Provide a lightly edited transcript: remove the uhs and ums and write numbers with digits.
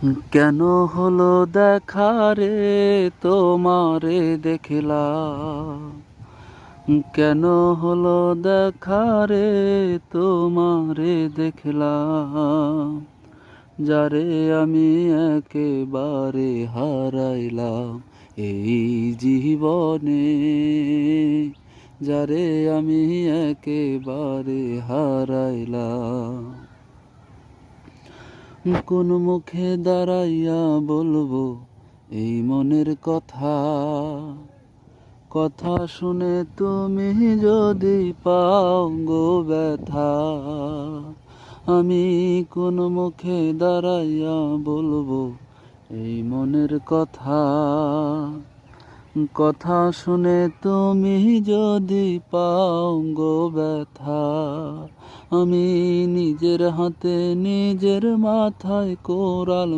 কেন হলো দেখা রে তোমারে দেখলাম, কেন হলো দেখা রে তোমারে দেখলাম, যারে আমি একেবারে হারাইলাম এই জীবনে, যারে আমি একেবারে হারাইলাম। কোন মুখে দাঁড়াইয়া বলবো এই মনের কথা, কথা শুনে তুমি যদি পাও গো ব্যথা। আমি কোন মুখে দাঁড়াইয়া বলবো এই মনের কথা, কথা শুনে তুমি যদি পাও গো ব্যথা। আমি নিজের হাতে নিজের মাথায় কোরাল